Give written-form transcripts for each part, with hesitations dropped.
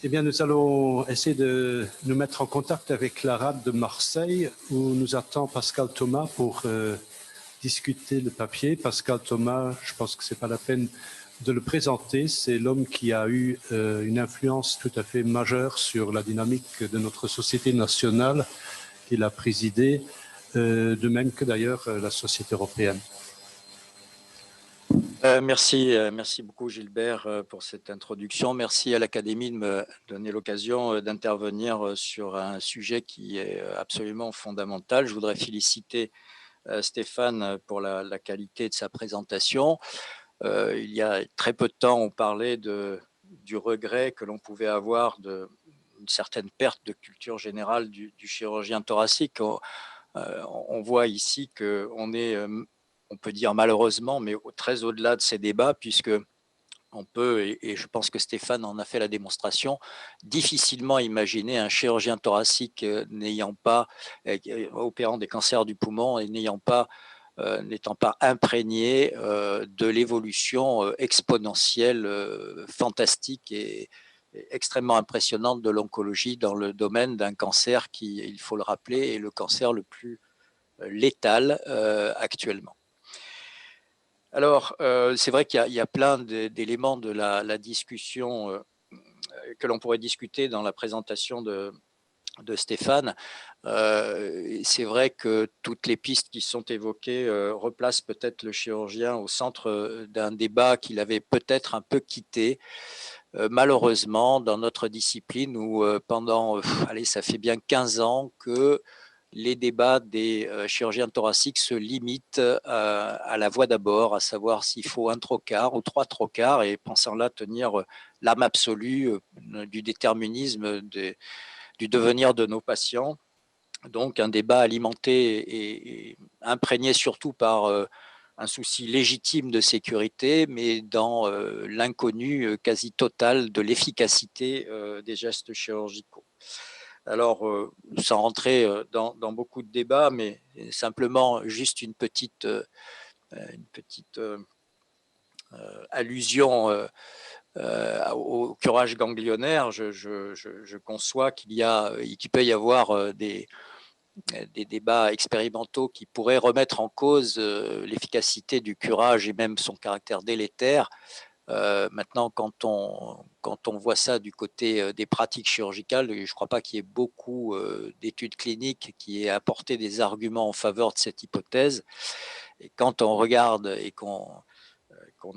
Eh bien, nous allons essayer de nous mettre en contact avec la RAD de Marseille, où nous attend Pascal Thomas pour discuter le papier. Pascal Thomas, je pense que ce n'est pas la peine de le présenter. C'est l'homme qui a eu une influence tout à fait majeure sur la dynamique de notre société nationale qu'il a présidée, de même que d'ailleurs la société européenne. Merci beaucoup Gilbert pour cette introduction. Merci à l'Académie de me donner l'occasion d'intervenir sur un sujet qui est absolument fondamental. Je voudrais féliciter Stéphane pour la qualité de sa présentation. Il y a très peu de temps, on parlait du regret que l'on pouvait avoir d'une certaine perte de culture générale du chirurgien thoracique. On voit ici qu'on est, on peut dire malheureusement, mais très au-delà de ces débats, puisque on peut, et je pense que Stéphane en a fait la démonstration, difficilement imaginer un chirurgien thoracique n'ayant pas, opérant des cancers du poumon et n'étant pas imprégné de l'évolution exponentielle, fantastique et extrêmement impressionnante de l'oncologie dans le domaine d'un cancer qui, il faut le rappeler, est le cancer le plus létal actuellement. Alors, c'est vrai qu'il y a plein d'éléments de la discussion que l'on pourrait discuter dans la présentation de Stéphane. C'est vrai que toutes les pistes qui sont évoquées replacent peut-être le chirurgien au centre d'un débat qu'il avait peut-être un peu quitté. Malheureusement, dans notre discipline, où pendant, allez, ça fait bien 15 ans que les débats des chirurgiens thoraciques se limitent à la voie d'abord, à savoir s'il faut un trocar ou 3 trocars, et pensant là tenir l'âme absolue du déterminisme du devenir de nos patients. Donc un débat alimenté et imprégné surtout par un souci légitime de sécurité, mais dans l'inconnu quasi total de l'efficacité des gestes chirurgicaux. Alors, sans rentrer dans beaucoup de débats, mais simplement juste une petite allusion au curage ganglionnaire. Je conçois qu'il peut y avoir des débats expérimentaux qui pourraient remettre en cause l'efficacité du curage et même son caractère délétère. Maintenant, quand on voit ça du côté des pratiques chirurgicales, je ne crois pas qu'il y ait beaucoup d'études cliniques qui aient apporté des arguments en faveur de cette hypothèse. Et quand on regarde et qu'on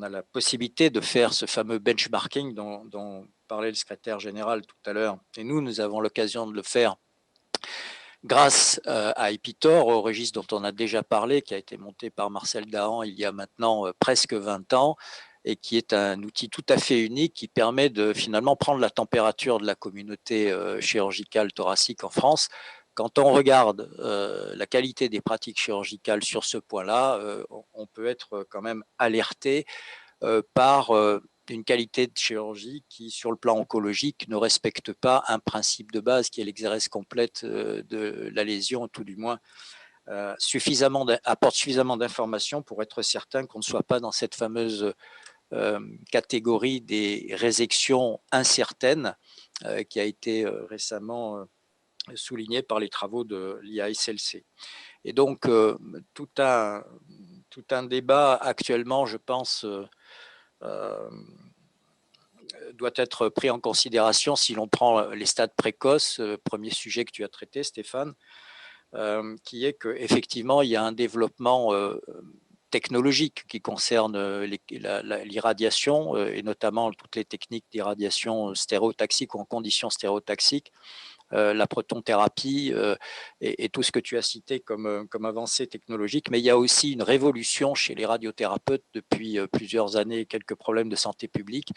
a la possibilité de faire ce fameux benchmarking dont parlait le secrétaire général tout à l'heure, et nous avons l'occasion de le faire grâce à Epitor, au registre dont on a déjà parlé, qui a été monté par Marcel Dahan il y a maintenant presque 20 ans, et qui est un outil tout à fait unique qui permet de finalement prendre la température de la communauté chirurgicale thoracique en France. Quand on regarde la qualité des pratiques chirurgicales sur ce point-là, on peut être quand même alerté par une qualité de chirurgie qui, sur le plan oncologique, ne respecte pas un principe de base qui est l'exérèse complète de la lésion, tout du moins apporte suffisamment d'informations pour être certain qu'on ne soit pas dans cette fameuse catégorie des résections incertaines qui a été récemment soulignée par les travaux de l'IASLC. Et donc, tout un débat actuellement, je pense, doit être pris en considération si l'on prend les stades précoces, premier sujet que tu as traité, Stéphane, qui est qu'effectivement, il y a un développement technologique qui concerne l'irradiation et notamment toutes les techniques d'irradiation stéréotaxique ou en conditions stéréotaxiques, la protonthérapie et tout ce que tu as cité comme avancée technologique. Mais il y a aussi une révolution chez les radiothérapeutes depuis plusieurs années, quelques problèmes de santé publique.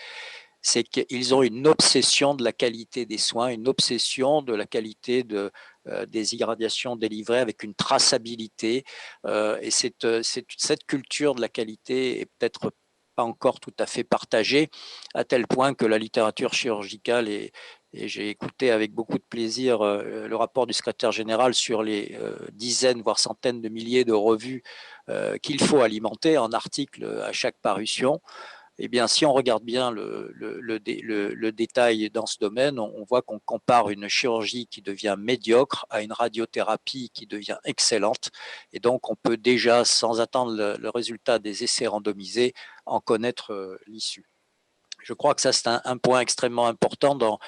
C'est qu'ils ont une obsession de la qualité des soins, une obsession de la qualité des irradiations délivrées avec une traçabilité. Et cette culture de la qualité est peut-être pas encore tout à fait partagée, à tel point que la littérature chirurgicale, et j'ai écouté avec beaucoup de plaisir le rapport du secrétaire général sur les dizaines, voire centaines de milliers de revues qu'il faut alimenter en articles à chaque parution, Eh bien, si on regarde bien le détail dans ce domaine, on voit qu'on compare une chirurgie qui devient médiocre à une radiothérapie qui devient excellente. Et donc, on peut déjà, sans attendre le résultat des essais randomisés, en connaître l'issue. Je crois que ça, c'est un point extrêmement important dans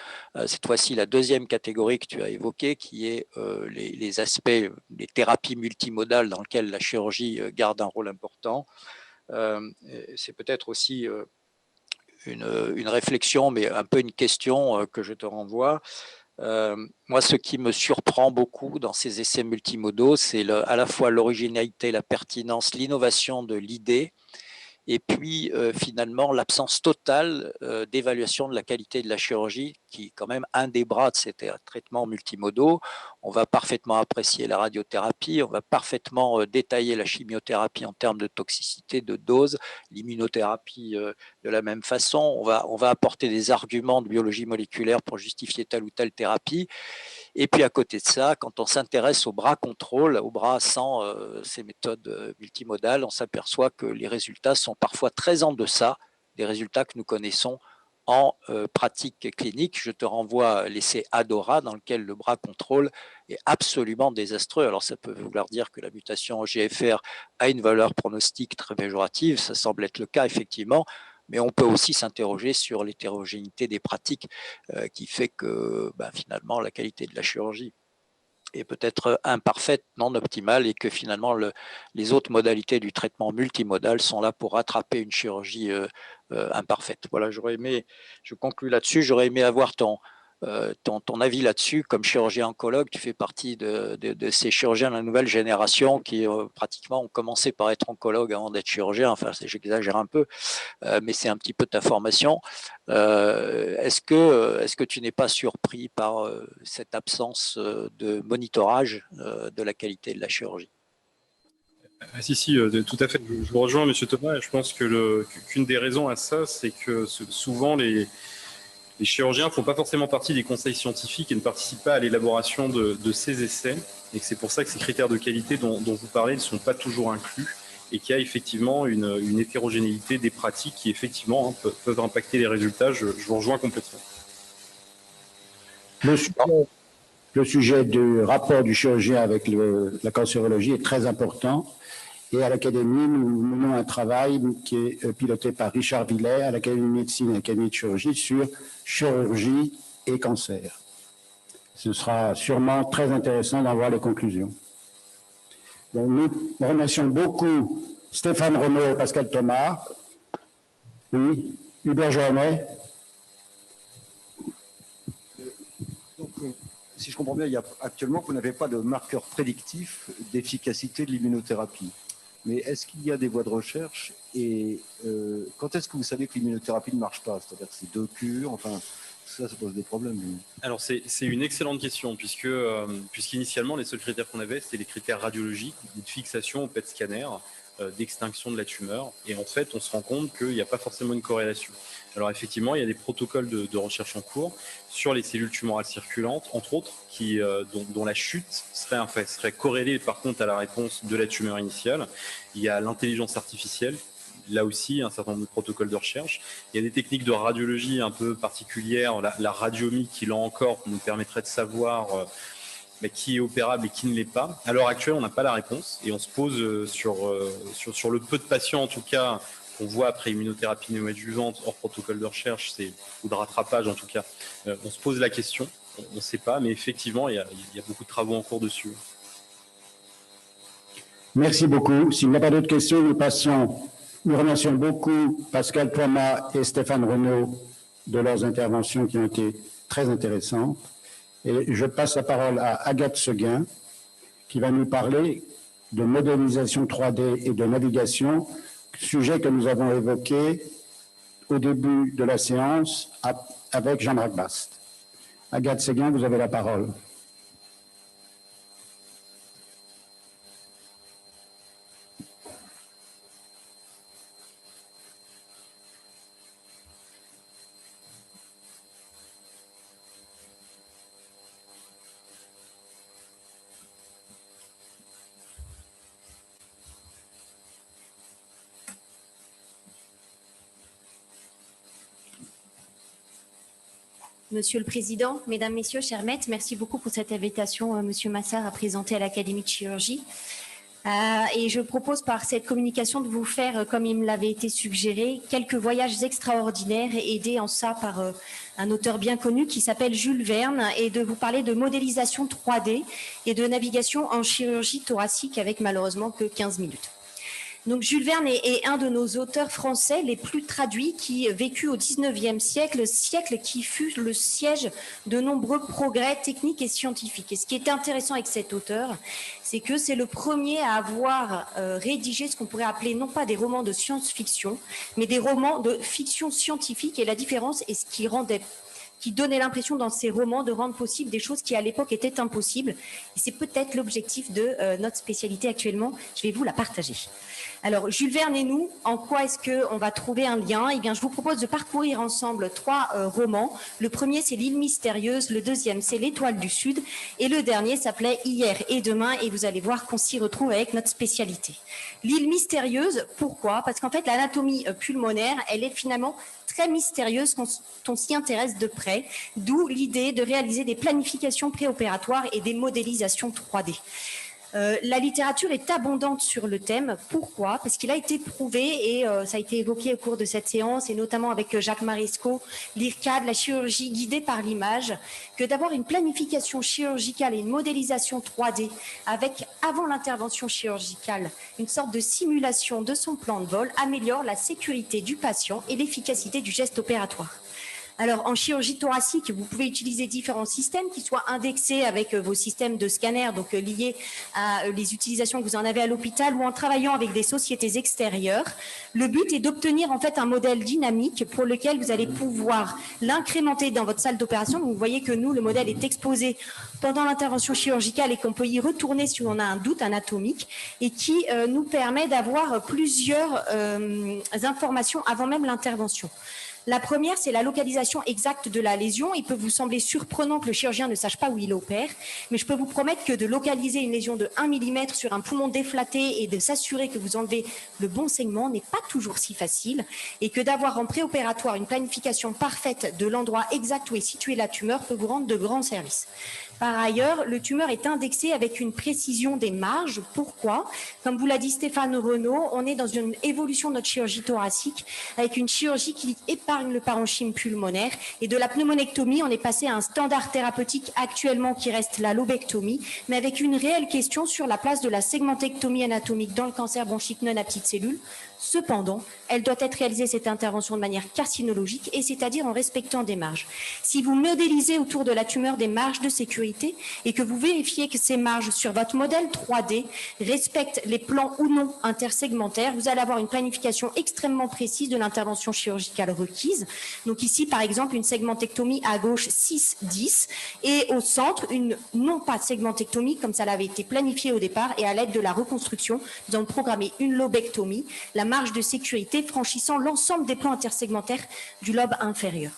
cette fois-ci la deuxième catégorie que tu as évoquée, qui est les aspects, les thérapies multimodales dans lesquelles la chirurgie garde un rôle important. C'est peut-être aussi une réflexion, mais un peu une question que je te renvoie. Moi, ce qui me surprend beaucoup dans ces essais multimodaux, c'est à la fois l'originalité, la pertinence, l'innovation de l'idée, et puis finalement l'absence totale d'évaluation de la qualité de la chirurgie, qui est quand même un des bras de ces traitements multimodaux. On va parfaitement apprécier la radiothérapie, on va parfaitement détailler la chimiothérapie en termes de toxicité, de dose, l'immunothérapie de la même façon. On va apporter des arguments de biologie moléculaire pour justifier telle ou telle thérapie. Et puis à côté de ça, quand on s'intéresse au bras contrôle, au bras sans ces méthodes multimodales, on s'aperçoit que les résultats sont parfois très en deçà des résultats que nous connaissons en pratique clinique. Je te renvoie à l'essai ADORA dans lequel le bras contrôle est absolument désastreux. Alors ça peut vouloir dire que la mutation GFR a une valeur pronostique très péjorative, ça semble être le cas effectivement, mais on peut aussi s'interroger sur l'hétérogénéité des pratiques qui fait que finalement la qualité de la chirurgie est peut-être imparfaite, non optimale, et que finalement les autres modalités du traitement multimodal sont là pour rattraper une chirurgie imparfaite. Voilà, je conclue là-dessus, j'aurais aimé avoir ton avis là-dessus. Comme chirurgien oncologue, tu fais partie de ces chirurgiens de la nouvelle génération qui pratiquement ont commencé par être oncologue avant d'être chirurgien. Enfin, j'exagère un peu, mais c'est un petit peu ta formation. Est-ce que tu n'es pas surpris par cette absence de monitorage de la qualité de la chirurgie? Si, tout à fait. Je vous rejoins, Monsieur Thomas, et je pense qu'une des raisons à ça, c'est que souvent les chirurgiens ne font pas forcément partie des conseils scientifiques et ne participent pas à l'élaboration de ces essais, et que c'est pour ça que ces critères de qualité dont vous parlez ne sont pas toujours inclus, et qu'il y a effectivement une hétérogénéité des pratiques qui effectivement peuvent impacter les résultats. Je vous rejoins complètement. Le sujet du rapport du chirurgien avec la cancérologie est très important. Et à l'Académie, nous menons un travail qui est piloté par Richard Villet à l'Académie de médecine et l'Académie de chirurgie sur chirurgie et cancer. Ce sera sûrement très intéressant d'en voir les conclusions. Donc, nous remercions beaucoup Stéphane Renaud et Pascal Thomas. Oui, Hubert Joannet. Donc, si je comprends bien, actuellement, vous n'avez pas de marqueur prédictif d'efficacité de l'immunothérapie. Mais est-ce qu'il y a des voies de recherche et quand est-ce que vous savez que l'immunothérapie ne marche pas? C'est-à-dire que c'est 2 cures, enfin, ça pose des problèmes. Alors c'est une excellente question puisqu'initialement les seuls critères qu'on avait c'était les critères radiologiques, de fixation au PET scanner, d'extinction de la tumeur, et en fait on se rend compte qu'il n'y a pas forcément une corrélation. Alors effectivement il y a des protocoles de recherche en cours sur les cellules tumorales circulantes entre autres dont la chute serait corrélée par contre à la réponse de la tumeur initiale. Il y a l'intelligence artificielle, là aussi un certain nombre de protocoles de recherche. Il y a des techniques de radiologie un peu particulières, la radiomie qui là encore nous permettrait de savoir qui est opérable et qui ne l'est pas. À l'heure actuelle, on n'a pas la réponse et on se pose sur le peu de patients en tout cas qu'on voit après immunothérapie néoadjuvante hors protocole de recherche, ou de rattrapage en tout cas, on se pose la question, on ne sait pas, mais effectivement il y a beaucoup de travaux en cours dessus. Merci beaucoup. S'il n'y a pas d'autres questions, nous remercions beaucoup Pascal Thomas et Stéphane Renaud de leurs interventions qui ont été très intéressantes. Et je passe la parole à Agathe Seguin, qui va nous parler de modélisation 3D et de navigation, sujet que nous avons évoqué au début de la séance avec Jean-Marc Bast. Agathe Seguin, vous avez la parole. Monsieur le Président, Mesdames, Messieurs, chers maîtres, merci beaucoup pour cette invitation, Monsieur Massard, à présenter à l'Académie de chirurgie. Et je propose par cette communication de vous faire, comme il me l'avait été suggéré, quelques voyages extraordinaires aidés en ça par un auteur bien connu qui s'appelle Jules Verne et de vous parler de modélisation 3D et de navigation en chirurgie thoracique avec malheureusement que 15 minutes. Donc Jules Verne est un de nos auteurs français les plus traduits qui vécut au XIXe siècle, siècle qui fut le siège de nombreux progrès techniques et scientifiques. Et ce qui est intéressant avec cet auteur, c'est que c'est le premier à avoir rédigé ce qu'on pourrait appeler non pas des romans de science-fiction, mais des romans de fiction scientifique. Et la différence est ce qui donnait l'impression dans ces romans de rendre possible des choses qui à l'époque étaient impossibles. Et c'est peut-être l'objectif de notre spécialité actuellement. Je vais vous la partager. Alors, Jules Verne et nous, en quoi est-ce qu'on va trouver un lien? Eh bien, je vous propose de parcourir ensemble 3 romans. Le premier, c'est L'île mystérieuse. Le deuxième, c'est L'étoile du Sud. Et le dernier s'appelait Hier et demain. Et vous allez voir qu'on s'y retrouve avec notre spécialité. L'île mystérieuse, pourquoi? Parce qu'en fait, l'anatomie pulmonaire, elle est finalement très mystérieuse quand on s'y intéresse de près. D'où l'idée de réaliser des planifications préopératoires et des modélisations 3D. La littérature est abondante sur le thème. Pourquoi? Parce qu'il a été prouvé, et ça a été évoqué au cours de cette séance, et notamment avec Jacques Marescot, l'IRCAD, la chirurgie guidée par l'image, que d'avoir une planification chirurgicale et une modélisation 3D avec, avant l'intervention chirurgicale, une sorte de simulation de son plan de vol améliore la sécurité du patient et l'efficacité du geste opératoire. Alors, en chirurgie thoracique, vous pouvez utiliser différents systèmes qui soient indexés avec vos systèmes de scanner, donc liés à les utilisations que vous en avez à l'hôpital, ou en travaillant avec des sociétés extérieures. Le but est d'obtenir en fait un modèle dynamique pour lequel vous allez pouvoir l'incrémenter dans votre salle d'opération. Vous voyez que nous, le modèle est exposé pendant l'intervention chirurgicale et qu'on peut y retourner si on a un doute anatomique, et qui nous permet d'avoir plusieurs informations avant même l'intervention. La première, c'est la localisation exacte de la lésion. Il peut vous sembler surprenant que le chirurgien ne sache pas où il opère, mais je peux vous promettre que de localiser une lésion de 1 mm sur un poumon déflaté et de s'assurer que vous enlevez le bon segment n'est pas toujours si facile, et que d'avoir en préopératoire une planification parfaite de l'endroit exact où est située la tumeur peut vous rendre de grands services. Par ailleurs, le tumeur est indexé avec une précision des marges. Pourquoi? Comme vous l'a dit Stéphane Renaud, on est dans une évolution de notre chirurgie thoracique avec une chirurgie qui épargne le parenchyme pulmonaire, et de la pneumonectomie, on est passé à un standard thérapeutique actuellement qui reste la lobectomie, mais avec une réelle question sur la place de la segmentectomie anatomique dans le cancer bronchique non à petites cellules. Cependant, elle doit être réalisée, cette intervention, de manière carcinologique, et c'est-à-dire en respectant des marges. Si vous modélisez autour de la tumeur des marges de sécurité et que vous vérifiez que ces marges sur votre modèle 3D respectent les plans ou non intersegmentaires, vous allez avoir une planification extrêmement précise de l'intervention chirurgicale requise. Donc ici, par exemple, une segmentectomie à gauche 6-10 et au centre, une non pas segmentectomie comme ça l'avait été planifié au départ, et à l'aide de la reconstruction, nous allons programmer une lobectomie, la marge de sécurité franchissant l'ensemble des plans intersegmentaires du lobe inférieur.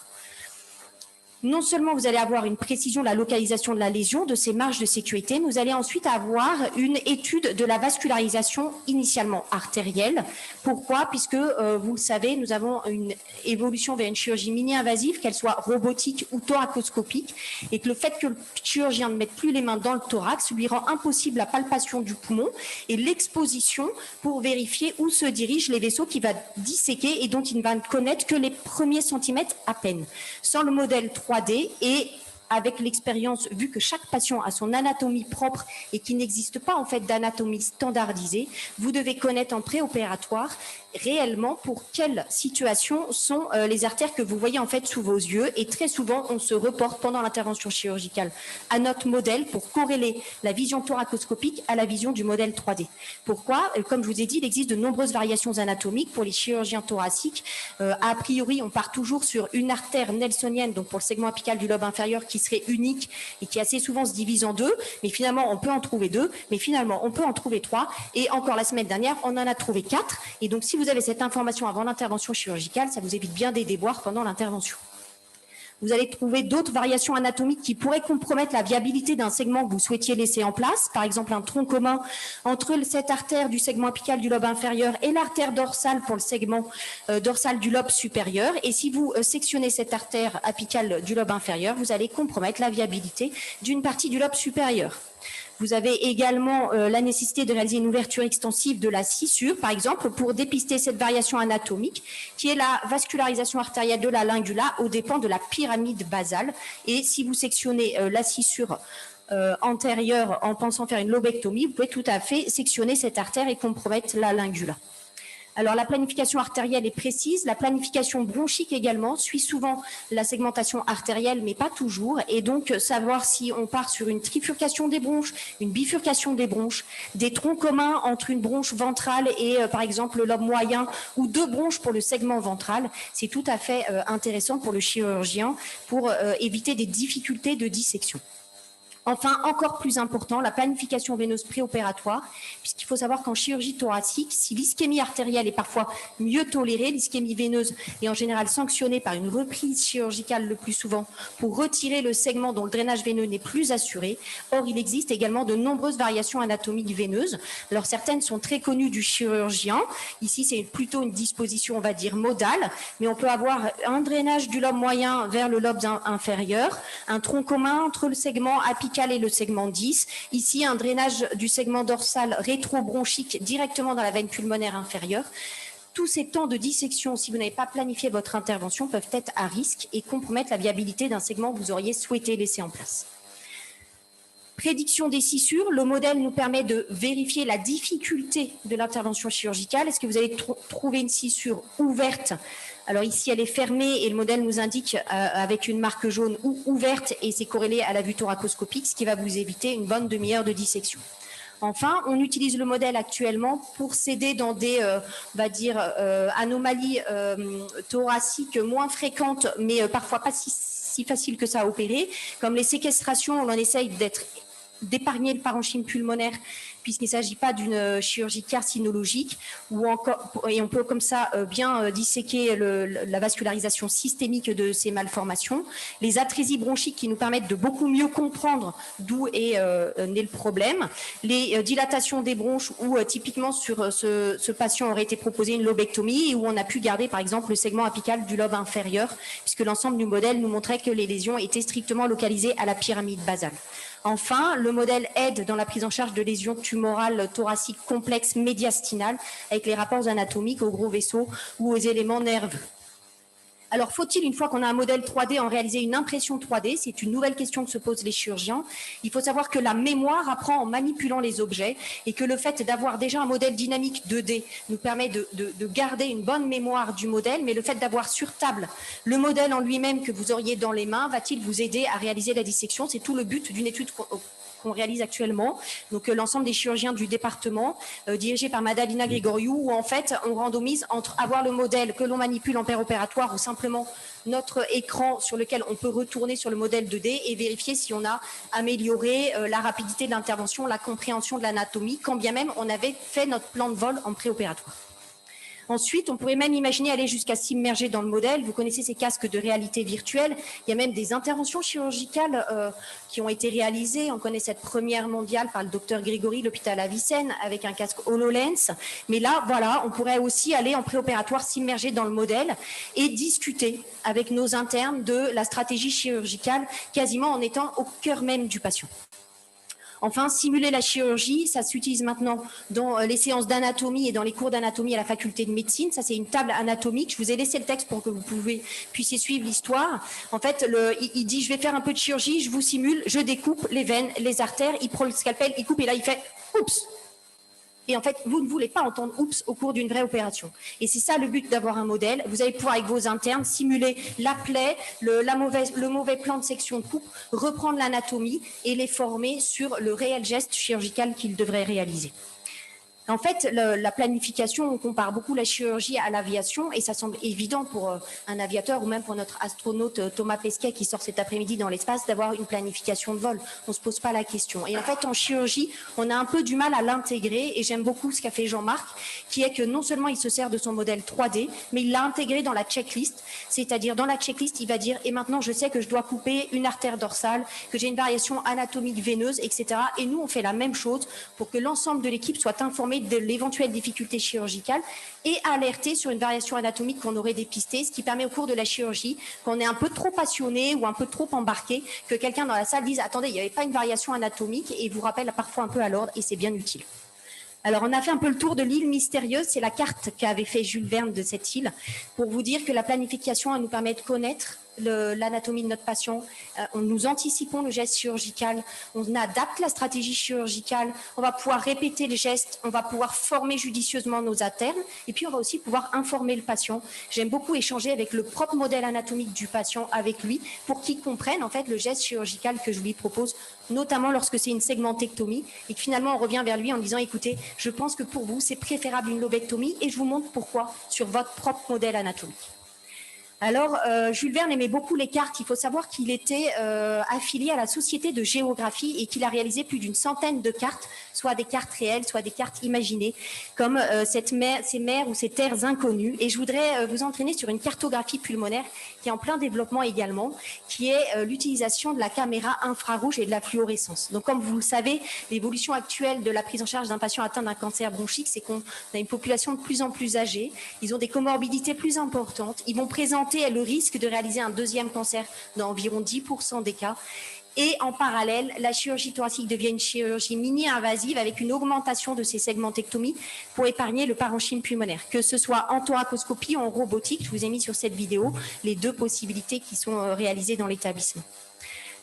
Non seulement vous allez avoir une précision de la localisation de la lésion, de ces marges de sécurité, mais vous allez ensuite avoir une étude de la vascularisation initialement artérielle. Pourquoi? Puisque, vous le savez, nous avons une évolution vers une chirurgie mini-invasive, qu'elle soit robotique ou thoracoscopique, et que le fait que le chirurgien ne mette plus les mains dans le thorax lui rend impossible la palpation du poumon et l'exposition pour vérifier où se dirigent les vaisseaux qu'il va disséquer et dont il ne va connaître que les premiers centimètres à peine. Sans le modèle 3D et avec l'expérience, vu que chaque patient a son anatomie propre et qu'il n'existe pas en fait d'anatomie standardisée, vous devez connaître en préopératoire réellement pour quelle situation sont les artères que vous voyez en fait sous vos yeux, et très souvent on se reporte pendant l'intervention chirurgicale à notre modèle pour corréler la vision thoracoscopique à la vision du modèle 3D. Pourquoi? Comme je vous ai dit, il existe de nombreuses variations anatomiques pour les chirurgiens thoraciques. A priori, on part toujours sur une artère nelsonienne, donc pour le segment apical du lobe inférieur, qui serait unique et qui assez souvent se divise en deux, mais finalement on peut en trouver 2, mais finalement on peut en trouver 3, et encore la semaine dernière on en a trouvé 4, et donc si vous avez cette information avant l'intervention chirurgicale, ça vous évite bien des déboires pendant l'intervention. Vous allez trouver d'autres variations anatomiques qui pourraient compromettre la viabilité d'un segment que vous souhaitiez laisser en place. Par exemple, un tronc commun entre cette artère du segment apical du lobe inférieur et l'artère dorsale pour le segment dorsal du lobe supérieur. Et si vous sectionnez cette artère apicale du lobe inférieur, vous allez compromettre la viabilité d'une partie du lobe supérieur. Vous avez également la nécessité de réaliser une ouverture extensive de la scissure, par exemple, pour dépister cette variation anatomique, qui est la vascularisation artérielle de la lingula aux dépens de la pyramide basale. Et si vous sectionnez la scissure antérieure en pensant faire une lobectomie, vous pouvez tout à fait sectionner cette artère et compromettre la lingula. Alors, la planification artérielle est précise. La planification bronchique également suit souvent la segmentation artérielle, mais pas toujours. Et donc, savoir si on part sur une trifurcation des bronches, une bifurcation des bronches, des troncs communs entre une bronche ventrale et, par exemple, le lobe moyen, ou deux bronches pour le segment ventral, c'est tout à fait intéressant pour le chirurgien pour éviter des difficultés de dissection. Enfin, encore plus important, la planification veineuse préopératoire, puisqu'il faut savoir qu'en chirurgie thoracique, si l'ischémie artérielle est parfois mieux tolérée, l'ischémie veineuse est en général sanctionnée par une reprise chirurgicale le plus souvent pour retirer le segment dont le drainage veineux n'est plus assuré. Or, il existe également de nombreuses variations anatomiques veineuses. Alors, certaines sont très connues du chirurgien. Ici, c'est plutôt une disposition, on va dire, modale, mais on peut avoir un drainage du lobe moyen vers le lobe inférieur, un tronc commun entre le segment apical et le segment 10. Ici, un drainage du segment dorsal rétrobronchique directement dans la veine pulmonaire inférieure. Tous ces temps de dissection, si vous n'avez pas planifié votre intervention, peuvent être à risque et compromettre la viabilité d'un segment que vous auriez souhaité laisser en place. Prédiction des scissures, le modèle nous permet de vérifier la difficulté de l'intervention chirurgicale. Est-ce que vous allez trouver une scissure ouverte? Alors ici, elle est fermée et le modèle nous indique avec une marque jaune ou ouverte et c'est corrélé à la vue thoracoscopique, ce qui va vous éviter une bonne demi-heure de dissection. Enfin, on utilise le modèle actuellement pour s'aider dans des, on va dire, anomalies thoraciques moins fréquentes, mais parfois pas si faciles que ça à opérer, comme les séquestrations, on en essaye d'épargner le parenchyme pulmonaire puisqu'il ne s'agit pas d'une chirurgie carcinologique, et on peut comme ça bien disséquer la vascularisation systémique de ces malformations. Les atrésies bronchiques qui nous permettent de beaucoup mieux comprendre d'où est né le problème. Les dilatations des bronches où typiquement sur ce patient aurait été proposé une lobectomie et où on a pu garder par exemple le segment apical du lobe inférieur puisque l'ensemble du modèle nous montrait que les lésions étaient strictement localisées à la pyramide basale. Enfin, le modèle aide dans la prise en charge de lésions tumorales thoraciques complexes médiastinales avec les rapports anatomiques aux gros vaisseaux ou aux éléments nerveux. Alors, faut-il, une fois qu'on a un modèle 3D, en réaliser une impression 3D? C'est une nouvelle question que se posent les chirurgiens. Il faut savoir que la mémoire apprend en manipulant les objets et que le fait d'avoir déjà un modèle dynamique 2D nous permet de garder une bonne mémoire du modèle, mais le fait d'avoir sur table le modèle en lui-même que vous auriez dans les mains va-t-il vous aider à réaliser la dissection? C'est tout le but d'une étude qu'on réalise actuellement, donc l'ensemble des chirurgiens du département, dirigés par Madalina Grigoriou, où en fait on randomise entre avoir le modèle que l'on manipule en péropératoire ou simplement notre écran sur lequel on peut retourner sur le modèle 2D et vérifier si on a amélioré la rapidité de l'intervention, la compréhension de l'anatomie, quand bien même on avait fait notre plan de vol en préopératoire. Ensuite, on pourrait même imaginer aller jusqu'à s'immerger dans le modèle. Vous connaissez ces casques de réalité virtuelle. Il y a même des interventions chirurgicales qui ont été réalisées. On connaît cette première mondiale par le docteur Grégory, l'hôpital Avicenne, avec un casque HoloLens. Mais là, voilà, on pourrait aussi aller en préopératoire, s'immerger dans le modèle et discuter avec nos internes de la stratégie chirurgicale, quasiment en étant au cœur même du patient. Enfin, simuler la chirurgie, ça s'utilise maintenant dans les séances d'anatomie et dans les cours d'anatomie à la faculté de médecine. Ça, c'est une table anatomique. Je vous ai laissé le texte pour que vous puissiez suivre l'histoire. En fait, il dit, je vais faire un peu de chirurgie, je vous simule, je découpe les veines, les artères, il prend le scalpel, il coupe et là, il fait « oups ». Et en fait, vous ne voulez pas entendre « oups » au cours d'une vraie opération. Et c'est ça le but d'avoir un modèle. Vous allez pouvoir, avec vos internes, simuler la plaie, le mauvais plan de section de coupe, reprendre l'anatomie et les former sur le réel geste chirurgical qu'ils devraient réaliser. En fait, la planification, on compare beaucoup la chirurgie à l'aviation et ça semble évident pour un aviateur ou même pour notre astronaute Thomas Pesquet qui sort cet après-midi dans l'espace d'avoir une planification de vol. On ne se pose pas la question. Et en fait, en chirurgie, on a un peu du mal à l'intégrer et j'aime beaucoup ce qu'a fait Jean-Marc, qui est que non seulement il se sert de son modèle 3D, mais il l'a intégré dans la checklist, c'est-à-dire dans la checklist, il va dire « et maintenant je sais que je dois couper une artère dorsale, que j'ai une variation anatomique veineuse, etc. » Et nous, on fait la même chose pour que l'ensemble de l'équipe soit informé de l'éventuelle difficulté chirurgicale et alerté sur une variation anatomique qu'on aurait dépistée, ce qui permet au cours de la chirurgie, qu'on est un peu trop passionné ou un peu trop embarqué, que quelqu'un dans la salle dise « attendez, il n'y avait pas une variation anatomique » et vous rappelle parfois un peu à l'ordre et c'est bien utile. Alors, on a fait un peu le tour de l'île mystérieuse. C'est la carte qu'avait fait Jules Verne de cette île pour vous dire que la planification, elle nous permet de connaître l'anatomie de notre patient. Nous anticipons le geste chirurgical. On adapte la stratégie chirurgicale. On va pouvoir répéter les gestes. On va pouvoir former judicieusement nos internes. Et puis, on va aussi pouvoir informer le patient. J'aime beaucoup échanger avec le propre modèle anatomique du patient avec lui pour qu'il comprenne en fait le geste chirurgical que je lui propose, notamment lorsque c'est une segmentectomie et que finalement on revient vers lui en disant écoutez, je pense que pour vous c'est préférable une lobectomie et je vous montre pourquoi sur votre propre modèle anatomique. Alors, Jules Verne aimait beaucoup les cartes. Il faut savoir qu'il était affilié à la Société de géographie et qu'il a réalisé plus d'une centaine de cartes, soit des cartes réelles, soit des cartes imaginées, comme ces mers ou ces terres inconnues. Et je voudrais vous entraîner sur une cartographie pulmonaire qui est en plein développement également, qui est l'utilisation de la caméra infrarouge et de la fluorescence. Donc, comme vous le savez, l'évolution actuelle de la prise en charge d'un patient atteint d'un cancer bronchique, c'est qu'on a une population de plus en plus âgée. Ils ont des comorbidités plus importantes. Ils vont présenter le risque de réaliser un deuxième cancer dans environ 10% des cas. Et en parallèle, la chirurgie thoracique devient une chirurgie mini-invasive avec une augmentation de ces segmentectomies pour épargner le parenchyme pulmonaire. Que ce soit en thoracoscopie ou en robotique, je vous ai mis sur cette vidéo les deux possibilités qui sont réalisées dans l'établissement.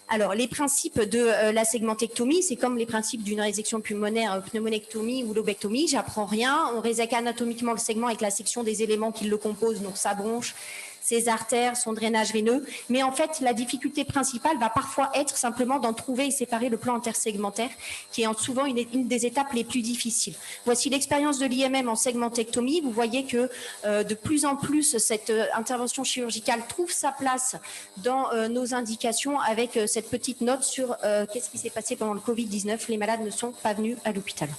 Alors, les principes de la segmentectomie, c'est comme les principes d'une résection pulmonaire, pneumonectomie ou lobectomie. J'apprends rien. On résèque anatomiquement le segment avec la section des éléments qui le composent, donc sa bronche, ses artères, son drainage veineux. Mais en fait, la difficulté principale va parfois être simplement d'en trouver et séparer le plan intersegmentaire, qui est souvent une des étapes les plus difficiles. Voici l'expérience de l'IMM en segmentectomie. Vous voyez que de plus en plus, cette intervention chirurgicale trouve sa place dans nos indications avec cette petite note sur qu'est-ce qui s'est passé pendant le Covid-19. Les malades ne sont pas venus à l'hôpital.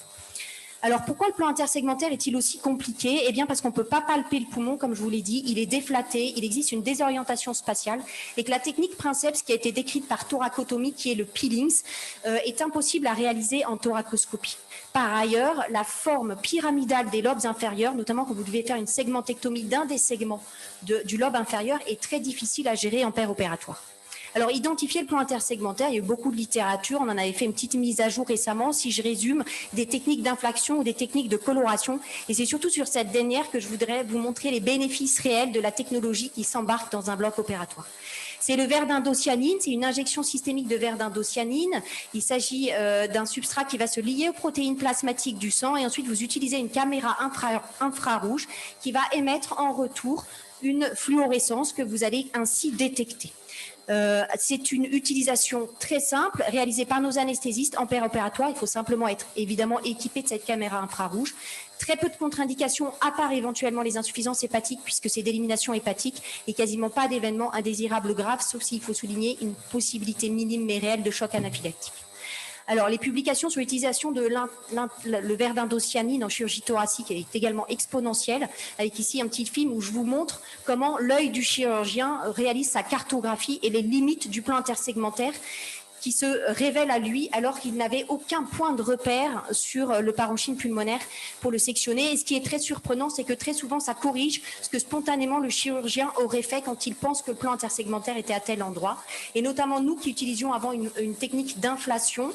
Alors, pourquoi le plan intersegmentaire est-il aussi compliqué? Eh bien, parce qu'on ne peut pas palper le poumon, comme je vous l'ai dit. Il est déflaté, il existe une désorientation spatiale et que la technique Princeps, qui a été décrite par thoracotomie, qui est le peelings, est impossible à réaliser en thoracoscopie. Par ailleurs, la forme pyramidale des lobes inférieurs, notamment quand vous devez faire une segmentectomie d'un des segments du lobe inférieur, est très difficile à gérer en péropératoire. Alors, identifier le plan intersegmentaire, il y a eu beaucoup de littérature, on en avait fait une petite mise à jour récemment. Si je résume, des techniques d'inflexion ou des techniques de coloration. Et c'est surtout sur cette dernière que je voudrais vous montrer les bénéfices réels de la technologie qui s'embarque dans un bloc opératoire. C'est le verre d'indocyanine, c'est une injection systémique de verre d'indocyanine. Il s'agit d'un substrat qui va se lier aux protéines plasmatiques du sang et ensuite vous utilisez une caméra infrarouge qui va émettre en retour une fluorescence que vous allez ainsi détecter. C'est une utilisation très simple réalisée par nos anesthésistes en péropératoire. Il faut simplement être évidemment équipé de cette caméra infrarouge. Très peu de contre-indications, à part éventuellement les insuffisances hépatiques, puisque c'est d'élimination hépatique, et quasiment pas d'événements indésirables graves, sauf s'il faut souligner une possibilité minime mais réelle de choc anaphylactique. Alors, les publications sur l'utilisation de le verre d'indocyanine en chirurgie thoracique est également exponentielle, avec ici un petit film où je vous montre comment l'œil du chirurgien réalise sa cartographie et les limites du plan intersegmentaire qui se révèle à lui alors qu'il n'avait aucun point de repère sur le parenchyme pulmonaire pour le sectionner. Et ce qui est très surprenant, c'est que très souvent, ça corrige ce que spontanément le chirurgien aurait fait quand il pense que le plan intersegmentaire était à tel endroit. Et notamment nous qui utilisions avant une technique d'inflation,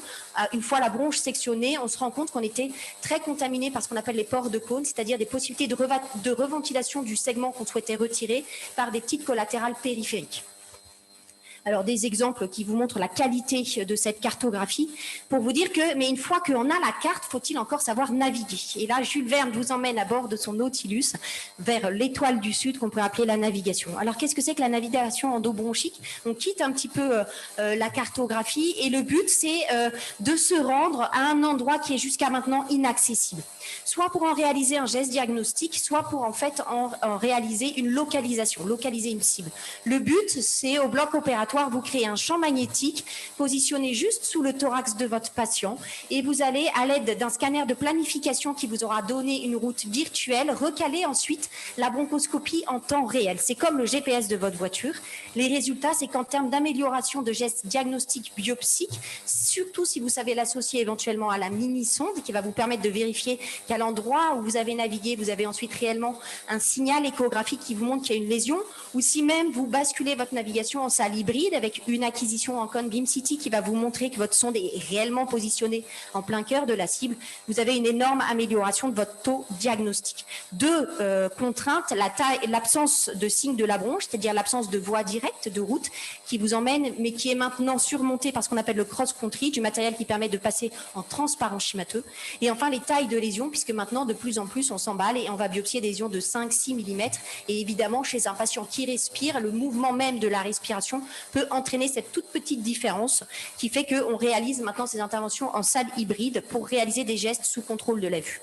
une fois la bronche sectionnée, on se rend compte qu'on était très contaminé par ce qu'on appelle les pores de cône, c'est-à-dire des possibilités de reventilation du segment qu'on souhaitait retirer par des petites collatérales périphériques. Alors, des exemples qui vous montrent la qualité de cette cartographie pour vous dire que, mais une fois qu'on a la carte, faut-il encore savoir naviguer? Et là, Jules Verne vous emmène à bord de son Nautilus vers l'étoile du Sud qu'on pourrait appeler la navigation. Alors, qu'est-ce que c'est que la navigation endobronchique? On quitte un petit peu la cartographie et le but, c'est de se rendre à un endroit qui est jusqu'à maintenant inaccessible. Soit pour en réaliser un geste diagnostique, soit pour en fait en réaliser une localisation, localiser une cible. Le but, c'est au bloc opératoire, vous créez un champ magnétique positionné juste sous le thorax de votre patient et vous allez, à l'aide d'un scanner de planification qui vous aura donné une route virtuelle, recaler ensuite la bronchoscopie en temps réel. C'est comme le GPS de votre voiture. Les résultats, c'est qu'en termes d'amélioration de gestes diagnostiques biopsiques, surtout si vous savez l'associer éventuellement à la mini-sonde qui va vous permettre de vérifier qu'à l'endroit où vous avez navigué, vous avez ensuite réellement un signal échographique qui vous montre qu'il y a une lésion, ou si même vous basculez votre navigation en salle hybride avec une acquisition en Con BeamCity qui va vous montrer que votre sonde est réellement positionnée en plein cœur de la cible, vous avez une énorme amélioration de votre taux diagnostique. Deux contraintes, l'absence de signe de la bronche, c'est-à-dire l'absence de voie directe, de route, qui vous emmène, mais qui est maintenant surmontée par ce qu'on appelle le cross-country, du matériel qui permet de passer en transparent chimateux. Et enfin, les tailles de lésions, puisque maintenant, de plus en plus, on s'emballe et on va biopsier des lésions de 5-6 mm. Et évidemment, chez un patient qui respire, le mouvement même de la respiration peut entraîner cette toute petite différence qui fait qu'on réalise maintenant ces interventions en salle hybride pour réaliser des gestes sous contrôle de la vue.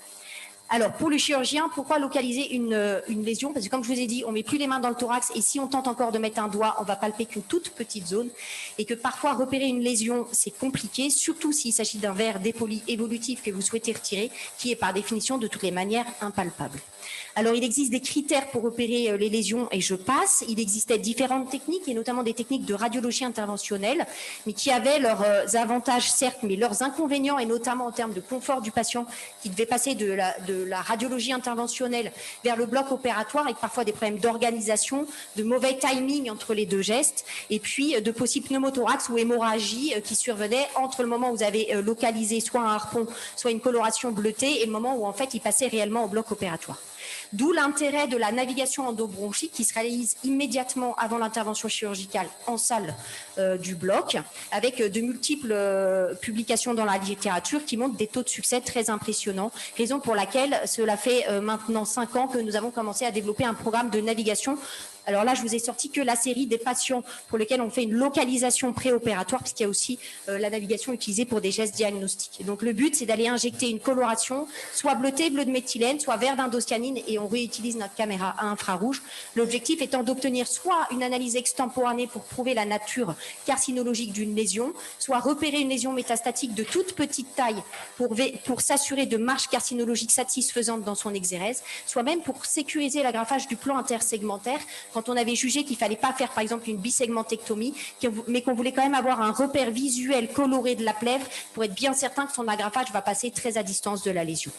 Alors, pour le chirurgien, pourquoi localiser une lésion? Parce que comme je vous ai dit, on ne met plus les mains dans le thorax et si on tente encore de mettre un doigt, on va palper qu'une toute petite zone et que parfois repérer une lésion, c'est compliqué, surtout s'il s'agit d'un verre dépoli évolutif que vous souhaitez retirer, qui est par définition de toutes les manières impalpable. Alors, il existe des critères pour repérer les lésions et je passe. Il existait différentes techniques et notamment des techniques de radiologie interventionnelle, mais qui avaient leurs avantages certes, mais leurs inconvénients et notamment en termes de confort du patient qui devait passer de la radiologie interventionnelle vers le bloc opératoire avec parfois des problèmes d'organisation, de mauvais timing entre les deux gestes et puis de possibles pneumothorax ou hémorragie qui survenaient entre le moment où vous avez localisé soit un harpon, soit une coloration bleutée et le moment où en fait il passait réellement au bloc opératoire. D'où l'intérêt de la navigation endobronchique qui se réalise immédiatement avant l'intervention chirurgicale en salle du bloc, avec de multiples publications dans la littérature qui montrent des taux de succès très impressionnants, raison pour laquelle cela fait maintenant 5 ans que nous avons commencé à développer un programme de navigation. Alors là, je vous ai sorti que la série des patients pour lesquels on fait une localisation préopératoire, puisqu'il y a aussi la navigation utilisée pour des gestes diagnostiques. Et donc le but, c'est d'aller injecter une coloration, soit bleutée, bleu de méthylène, soit vert d'indocyanine, et on réutilise notre caméra à infrarouge. L'objectif étant d'obtenir soit une analyse extemporanée pour prouver la nature carcinologique d'une lésion, soit repérer une lésion métastatique de toute petite taille pour s'assurer de marge carcinologique satisfaisante dans son exérèse, soit même pour sécuriser l'agrafage du plan intersegmentaire quand on avait jugé qu'il ne fallait pas faire par exemple une bisegmentectomie, mais qu'on voulait quand même avoir un repère visuel coloré de la plèvre pour être bien certain que son agrafage va passer très à distance de la lésion.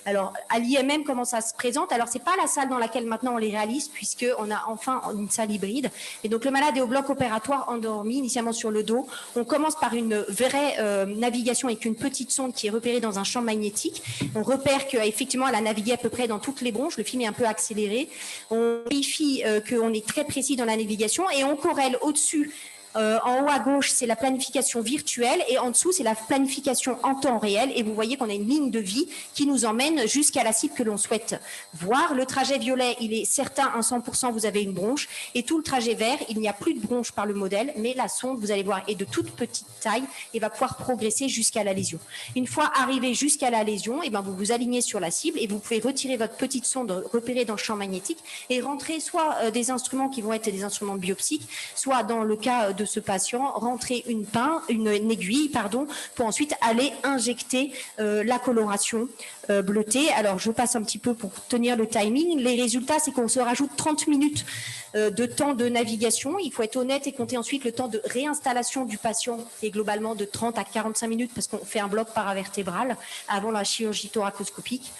Alors, à l'IMM, comment ça se présente? Alors, ce n'est pas la salle dans laquelle maintenant on les réalise, puisqu'on a enfin une salle hybride. Et donc, le malade est au bloc opératoire endormi, initialement sur le dos. On commence par une vraie navigation avec une petite sonde qui est repérée dans un champ magnétique. On repère qu'effectivement, elle a navigué à peu près dans toutes les bronches. Le film est un peu accéléré. On vérifie qu'on est très précis dans la navigation et on corrèle au-dessus. En haut à gauche, c'est la planification virtuelle et en dessous, c'est la planification en temps réel. Et vous voyez qu'on a une ligne de vie qui nous emmène jusqu'à la cible que l'on souhaite voir. Le trajet violet, il est certain, à 100%, vous avez une bronche. Et tout le trajet vert, il n'y a plus de bronche par le modèle, mais la sonde, vous allez voir, est de toute petite taille et va pouvoir progresser jusqu'à la lésion. Une fois arrivé jusqu'à la lésion, et ben vous vous alignez sur la cible et vous pouvez retirer votre petite sonde repérée dans le champ magnétique et rentrer soit des instruments qui vont être des instruments biopsiques, soit dans le cas de ce patient, rentrer une aiguille, pour ensuite aller injecter la coloration bleutée. Alors, je passe un petit peu pour tenir le timing. Les résultats, c'est qu'on se rajoute 30 minutes de temps de navigation. Il faut être honnête et compter ensuite le temps de réinstallation du patient qui est globalement de 30 à 45 minutes parce qu'on fait un bloc paravertébral avant la chirurgie thoracoscopique.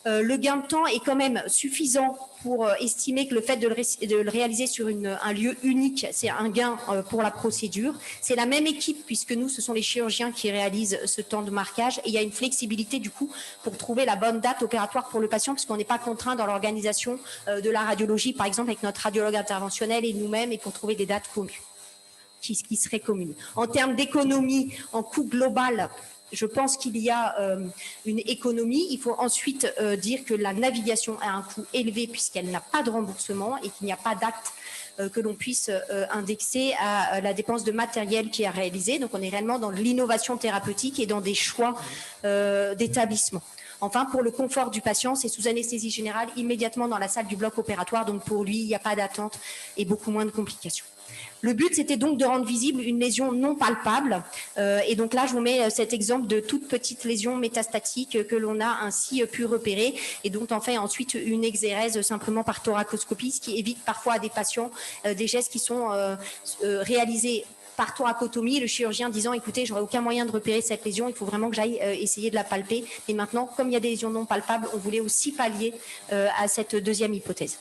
Le gain de temps est quand même suffisant pour estimer que le fait de le réaliser sur un lieu unique, c'est un gain pour la procédure. C'est la même équipe puisque nous, ce sont les chirurgiens qui réalisent ce temps de marquage et il y a une flexibilité du coup pour trouver la bonne date opératoire pour le patient puisqu'on n'est pas contraint dans l'organisation de la radiologie, par exemple avec notre radiologue interventionnel et nous-mêmes et pour trouver des dates connues. qui serait commune. En termes d'économie, en coût global, je pense qu'il y a une économie. Il faut ensuite dire que la navigation a un coût élevé puisqu'elle n'a pas de remboursement et qu'il n'y a pas d'acte que l'on puisse indexer à la dépense de matériel qui est réalisé. Donc on est réellement dans l'innovation thérapeutique et dans des choix d'établissement. Enfin, pour le confort du patient, c'est sous anesthésie générale, immédiatement dans la salle du bloc opératoire. Donc pour lui, il n'y a pas d'attente et beaucoup moins de complications. Le but, c'était donc de rendre visible une lésion non palpable. Et donc là, je vous mets cet exemple de toute petite lésion métastatique que l'on a ainsi pu repérer et dont on fait ensuite une exérèse simplement par thoracoscopie, ce qui évite parfois à des patients des gestes qui sont réalisés par thoracotomie, le chirurgien disant écoutez, j'aurai aucun moyen de repérer cette lésion, il faut vraiment que j'aille essayer de la palper. Et maintenant, comme il y a des lésions non palpables, on voulait aussi pallier à cette deuxième hypothèse.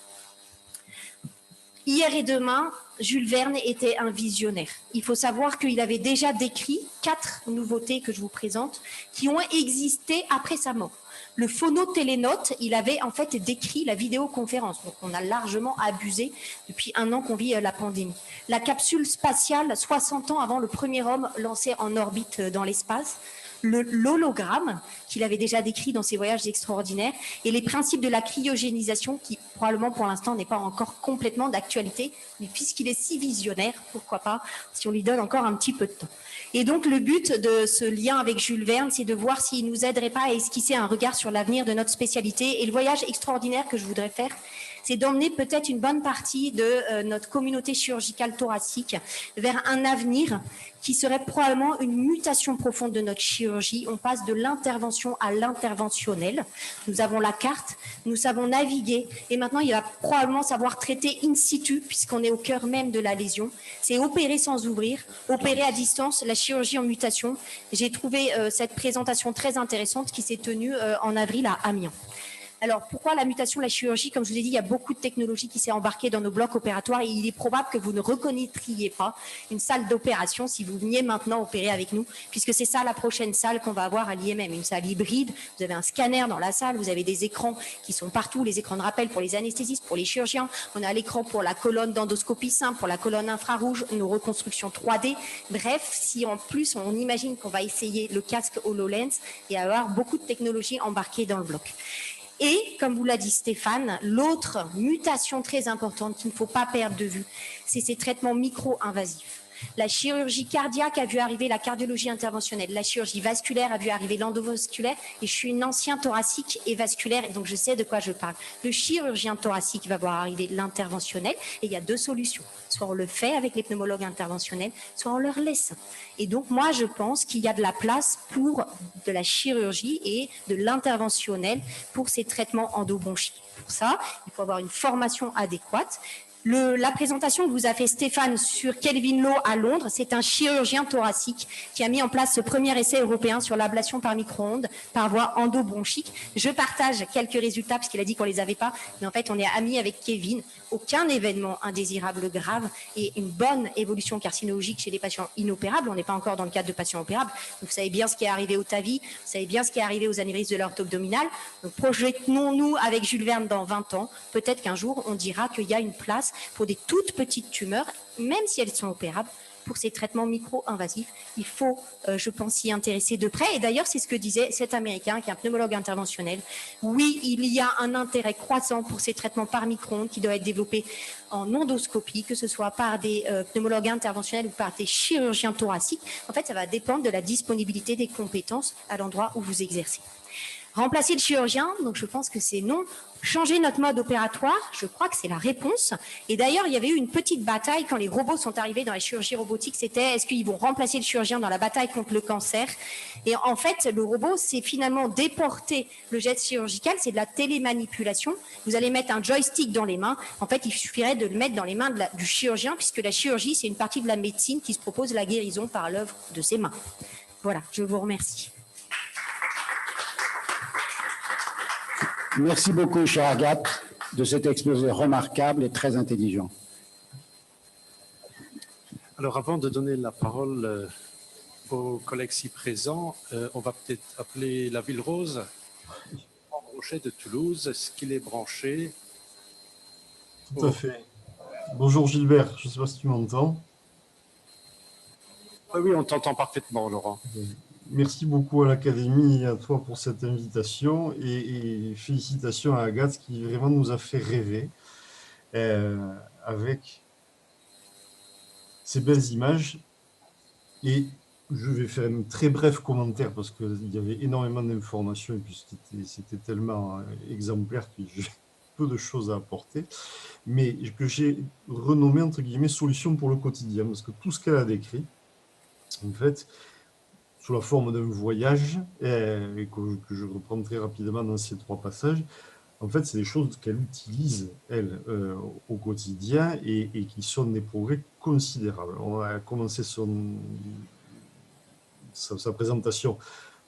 Hier et demain, Jules Verne était un visionnaire. Il faut savoir qu'il avait déjà décrit 4 nouveautés que je vous présente qui ont existé après sa mort. Le phonotélénote, il avait en fait décrit la vidéoconférence. Donc on a largement abusé depuis 1 an qu'on vit la pandémie. La capsule spatiale, 60 ans avant le premier homme lancé en orbite dans l'espace. L'hologramme, qu'il avait déjà décrit dans ses voyages extraordinaires, et les principes de la cryogénisation, qui probablement pour l'instant n'est pas encore complètement d'actualité, mais puisqu'il est si visionnaire, pourquoi pas, si on lui donne encore un petit peu de temps. Et donc le but de ce lien avec Jules Verne, c'est de voir s'il ne nous aiderait pas à esquisser un regard sur l'avenir de notre spécialité. Et le voyage extraordinaire que je voudrais faire, c'est d'emmener peut-être une bonne partie de notre communauté chirurgicale thoracique vers un avenir qui serait probablement une mutation profonde de notre chirurgie. On passe de l'intervention à l'interventionnel. Nous avons la carte, nous savons naviguer et maintenant il va probablement savoir traiter in situ puisqu'on est au cœur même de la lésion. C'est opérer sans ouvrir, opérer à distance, la chirurgie en mutation. J'ai trouvé cette présentation très intéressante qui s'est tenue en avril à Amiens. Alors, pourquoi la mutation de la chirurgie? Comme je vous ai dit, il y a beaucoup de technologies qui s'est embarquée dans nos blocs opératoires et il est probable que vous ne reconnaîtriez pas une salle d'opération si vous veniez maintenant opérer avec nous, puisque c'est ça la prochaine salle qu'on va avoir à l'IMM, une salle hybride. Vous avez un scanner dans la salle, vous avez des écrans qui sont partout, les écrans de rappel pour les anesthésistes, pour les chirurgiens. On a l'écran pour la colonne d'endoscopie simple, pour la colonne infrarouge, nos reconstructions 3D. Bref, si en plus on imagine qu'on va essayer le casque HoloLens et avoir beaucoup de technologies embarquées dans le bloc. Et, comme vous l'a dit Stéphane, l'autre mutation très importante qu'il ne faut pas perdre de vue, c'est ces traitements micro-invasifs. La chirurgie cardiaque a vu arriver la cardiologie interventionnelle. La chirurgie vasculaire a vu arriver l'endovasculaire. Et je suis une ancienne thoracique et vasculaire, et donc je sais de quoi je parle. Le chirurgien thoracique va voir arriver l'interventionnel. Et il y a 2 solutions. Soit on le fait avec les pneumologues interventionnels, soit on leur laisse. Et donc, moi, je pense qu'il y a de la place pour de la chirurgie et de l'interventionnel pour ces traitements endobronchiques. Pour ça, il faut avoir une formation adéquate. La présentation que vous a fait Stéphane sur Kelvin Lowe à Londres, c'est un chirurgien thoracique qui a mis en place ce premier essai européen sur l'ablation par micro-ondes par voie endobronchique. Je partage quelques résultats parce qu'il a dit qu'on les avait pas, mais en fait on est amis avec Kevin. Aucun événement indésirable grave et une bonne évolution carcinologique chez les patients inopérables. On n'est pas encore dans le cadre de patients opérables. Donc vous savez bien ce qui est arrivé au TAVI, vous savez bien ce qui est arrivé aux anévrismes de l'aorte abdominale. Donc projetons-nous avec Jules Verne dans 20 ans. Peut-être qu'un jour on dira qu'il y a une place pour des toutes petites tumeurs, même si elles sont opérables, pour ces traitements micro-invasifs. Il faut, je pense, s'y intéresser de près. Et d'ailleurs, c'est ce que disait cet Américain, qui est un pneumologue interventionnel. Oui, il y a un intérêt croissant pour ces traitements par micro-ondes qui doivent être développés en endoscopie, que ce soit par des pneumologues interventionnels ou par des chirurgiens thoraciques. En fait, ça va dépendre de la disponibilité des compétences à l'endroit où vous exercez. Remplacer le chirurgien, donc je pense que c'est non. Changer notre mode opératoire, je crois que c'est la réponse. Et d'ailleurs, il y avait eu une petite bataille quand les robots sont arrivés dans la chirurgie robotique. C'était est-ce qu'ils vont remplacer le chirurgien dans la bataille contre le cancer? Et en fait, le robot, c'est finalement déporter le geste chirurgical, c'est de la télémanipulation. Vous allez mettre un joystick dans les mains. En fait, il suffirait de le mettre dans les mains du chirurgien, puisque la chirurgie, c'est une partie de la médecine qui se propose la guérison par l'œuvre de ses mains. Voilà, je vous remercie. Merci beaucoup, chère Agathe, de cet exposé remarquable et très intelligent. Alors, avant de donner la parole aux collègues ici présents, on va peut-être appeler la Ville Rose, Brochet de Toulouse. Est-ce qu'il est branché? Tout à fait. Bonjour Gilbert, je ne sais pas si tu m'entends. Oui, on t'entend parfaitement, Laurent. Merci beaucoup à l'Académie et à toi pour cette invitation et félicitations à Agathe qui vraiment nous a fait rêver avec ces belles images. Et je vais faire un très bref commentaire parce qu'il y avait énormément d'informations et puis c'était tellement exemplaire que j'ai peu de choses à apporter, mais que j'ai renommé entre guillemets solution pour le quotidien parce que tout ce qu'elle a décrit, en fait, sous la forme d'un voyage, et que je reprends très rapidement dans ces 3 passages, en fait, c'est des choses qu'elle utilise, elle, au quotidien et qui sont des progrès considérables. On a commencé sa présentation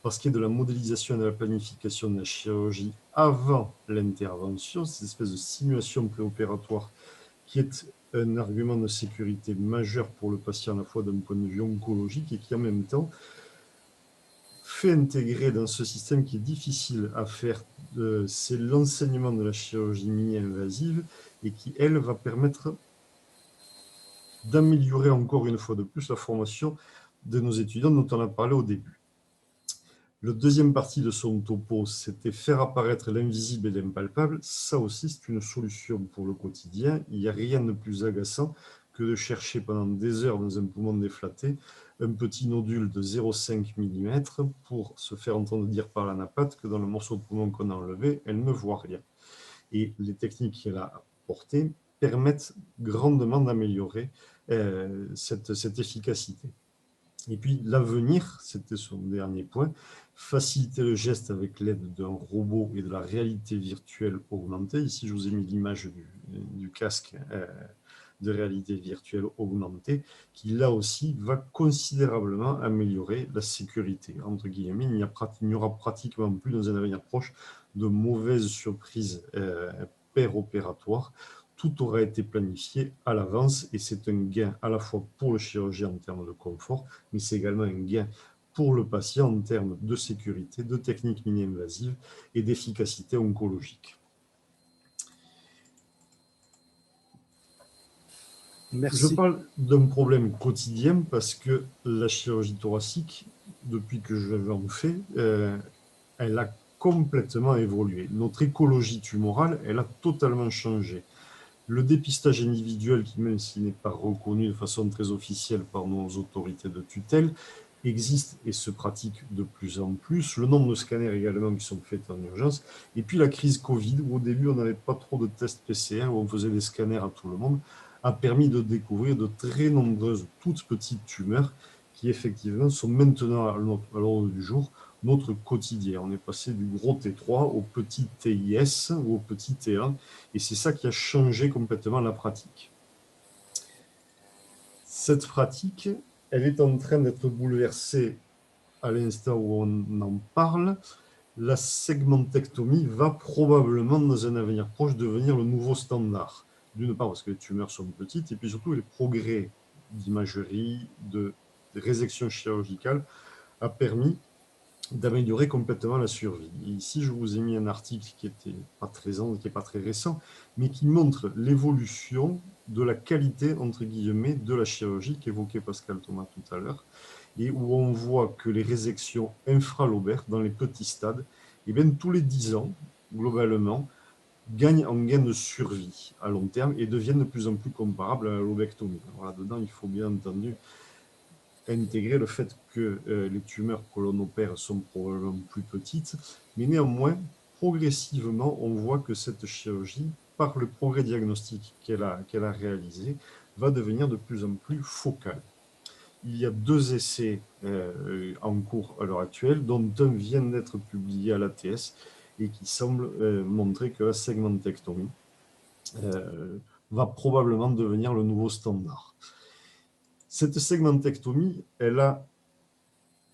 par ce qui est de la modélisation et de la planification de la chirurgie avant l'intervention, cette espèce de simulation préopératoire qui est un argument de sécurité majeur pour le patient à la fois d'un point de vue oncologique et qui en même temps fait intégrer dans ce système qui est difficile à faire, c'est l'enseignement de la chirurgie mini-invasive et qui, elle, va permettre d'améliorer encore une fois de plus la formation de nos étudiants dont on a parlé au début. La deuxième partie de son topo, c'était faire apparaître l'invisible et l'impalpable. Ça aussi, c'est une solution pour le quotidien. Il n'y a rien de plus agaçant que de chercher pendant des heures dans un poumon déflaté un petit nodule de 0,5 mm pour se faire entendre dire par la napate que dans le morceau de poumon qu'on a enlevé, elle ne voit rien. Et les techniques qu'elle a apportées permettent grandement d'améliorer cette efficacité. Et puis l'avenir, c'était son dernier point, faciliter le geste avec l'aide d'un robot et de la réalité virtuelle augmentée. Ici, je vous ai mis l'image du casque de réalité virtuelle augmentée, qui là aussi va considérablement améliorer la sécurité. Entre guillemets, il n'y aura pratiquement plus dans un avenir proche de mauvaises surprises péropératoires. Tout aura été planifié à l'avance et c'est un gain à la fois pour le chirurgien en termes de confort, mais c'est également un gain pour le patient en termes de sécurité, de techniques mini-invasives et d'efficacité oncologique. Merci. Je parle d'un problème quotidien parce que la chirurgie thoracique, depuis que je l'en fais, elle a complètement évolué. Notre écologie tumorale, elle a totalement changé. Le dépistage individuel, qui même s'il n'est pas reconnu de façon très officielle par nos autorités de tutelle, existe et se pratique de plus en plus. Le nombre de scanners également qui sont faits en urgence. Et puis la crise Covid, où au début on n'avait pas trop de tests PCR, où on faisait des scanners à tout le monde, a permis de découvrir de très nombreuses toutes petites tumeurs qui effectivement sont maintenant à l'ordre du jour notre quotidien. On est passé du gros T3 au petit TIS ou au petit T1 et c'est ça qui a changé complètement la pratique. Cette pratique, elle est en train d'être bouleversée à l'instant où on en parle. La segmentectomie va probablement dans un avenir proche devenir le nouveau standard. D'une part parce que les tumeurs sont petites et puis surtout les progrès d'imagerie, de résection chirurgicale a permis d'améliorer complètement la survie. Et ici, je vous ai mis un article qui n'est pas très récent, mais qui montre l'évolution de la qualité, entre guillemets, de la chirurgie qu'évoquait Pascal Thomas tout à l'heure, et où on voit que les résections infralobaires, dans les petits stades, et bien, tous les 10 ans, globalement, gagnent en gain de survie à long terme et deviennent de plus en plus comparables à la lobectomie. Alors là-dedans, il faut bien entendu intégrer le fait que les tumeurs que l'on opère sont probablement plus petites, mais néanmoins, progressivement, on voit que cette chirurgie, par le progrès diagnostique qu'elle a réalisé, va devenir de plus en plus focale. Il y a 2 essais en cours à l'heure actuelle, dont un vient d'être publié à l'ATS et qui semble montrer que la segmentectomie va probablement devenir le nouveau standard. Cette segmentectomie, elle a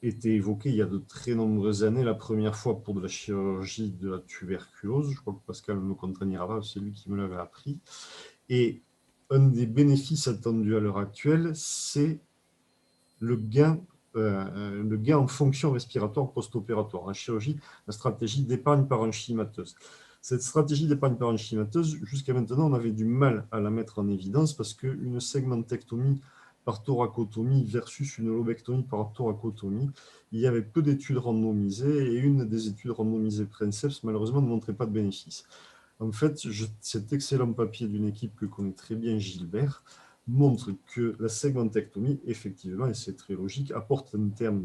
été évoquée il y a de très nombreuses années, la première fois pour de la chirurgie de la tuberculose. Je crois que Pascal me contraignera pas, c'est lui qui me l'avait appris. Et un des bénéfices attendus à l'heure actuelle, c'est le gain en fonction respiratoire post-opératoire. La chirurgie, la stratégie d'épargne parenchymateuse. Cette stratégie d'épargne parenchymateuse, jusqu'à maintenant, on avait du mal à la mettre en évidence parce qu'une segmentectomie par thoracotomie versus une lobectomie par thoracotomie. Il y avait peu d'études randomisées et une des études randomisées Princeps, malheureusement, ne montrait pas de bénéfice. En fait, cet excellent papier d'une équipe que connaît très bien Gilbert montre que la segmentectomie, effectivement, et c'est très logique, apporte un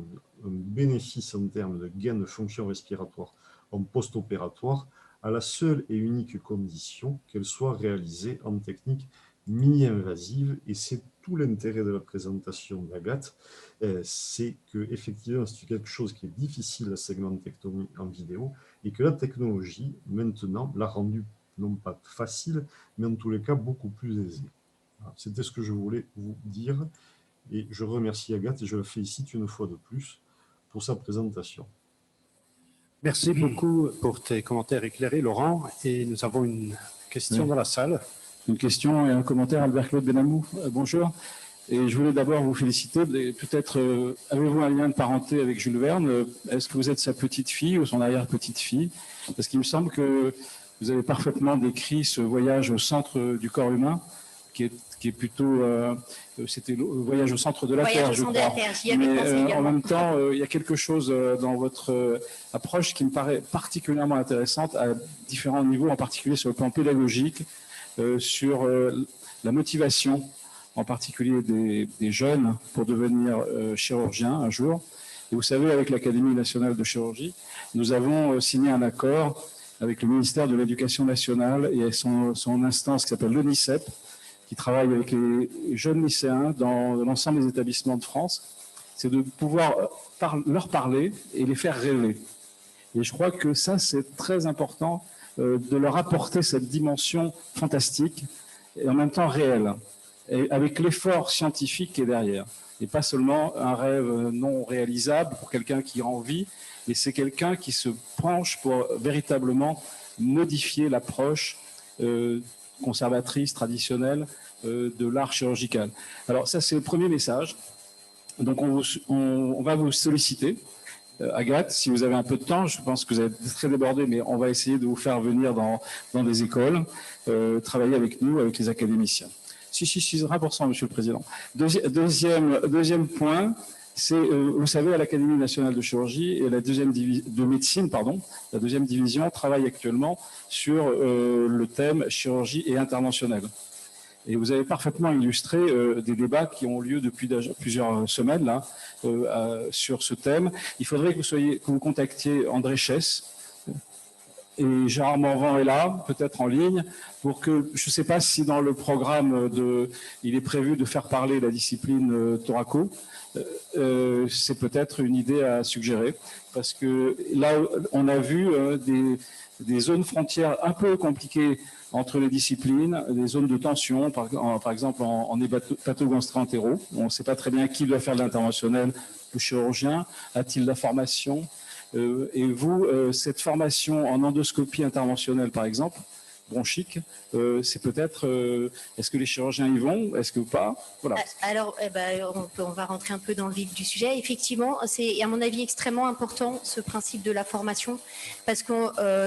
bénéfice en termes de gain de fonction respiratoire en post-opératoire à la seule et unique condition qu'elle soit réalisée en technique mini-invasive. Et c'est tout l'intérêt de la présentation d'Agathe, c'est qu'effectivement, c'est quelque chose qui est difficile, la segmentectomie en vidéo, et que la technologie, maintenant, l'a rendu non pas facile, mais en tous les cas beaucoup plus aisé. C'était ce que je voulais vous dire, et je remercie Agathe et je la félicite une fois de plus pour sa présentation. Merci beaucoup pour tes commentaires éclairés, Laurent. Et nous avons une question dans la salle. Une question et un commentaire, Albert-Claude Benamou. Bonjour. Et je voulais d'abord vous féliciter. Peut-être avez-vous un lien de parenté avec Jules Verne? Est-ce que vous êtes sa petite-fille ou son arrière-petite-fille? Parce qu'il me semble que vous avez parfaitement décrit ce voyage au centre du corps humain, qui est plutôt... c'était le voyage au centre de la Terre, je crois. Mais en même temps, il y a quelque chose dans votre approche qui me paraît particulièrement intéressante à différents niveaux, en particulier sur le plan pédagogique, sur la motivation, en particulier des jeunes, pour devenir chirurgien un jour. Et vous savez, avec l'Académie nationale de chirurgie, nous avons signé un accord avec le ministère de l'Éducation nationale et son instance qui s'appelle l'ONICEP, qui travaille avec les jeunes lycéens dans l'ensemble des établissements de France, c'est de pouvoir leur parler et les faire rêver. Et je crois que ça, c'est très important de leur apporter cette dimension fantastique et en même temps réelle, et avec l'effort scientifique qui est derrière. Et pas seulement un rêve non réalisable pour quelqu'un qui a envie, mais c'est quelqu'un qui se penche pour véritablement modifier l'approche conservatrice, traditionnelle de l'art chirurgical. Alors ça, c'est le premier message. Donc on va vous solliciter. Agathe, si vous avez un peu de temps, je pense que vous êtes très débordé, mais on va essayer de vous faire venir dans des écoles, travailler avec nous, avec les académiciens. Si, 100%, Monsieur le Président. Deuxième point, c'est, vous savez, à l'Académie nationale de chirurgie et la deuxième division travaille actuellement sur le thème chirurgie et interventionnelle. Et vous avez parfaitement illustré des débats qui ont lieu depuis plusieurs semaines là, sur ce thème. Il faudrait que vous contactiez André Chess, et Gérard Morvan est là, peut-être en ligne, pour que, je ne sais pas si dans le programme, il est prévu de faire parler la discipline thoraco. C'est peut-être une idée à suggérer, parce que là, on a vu des zones frontières un peu compliquées entre les disciplines, des zones de tension, par exemple en hépatogastro-entéro. On ne sait pas très bien qui doit faire de l'interventionnel, le chirurgien, a-t-il la formation? Et vous, cette formation en endoscopie interventionnelle, par exemple, bronchique, c'est peut-être, est-ce que les chirurgiens y vont, est-ce que pas? Voilà. Alors, on va rentrer un peu dans le vif du sujet. Effectivement, c'est à mon avis extrêmement important ce principe de la formation, parce que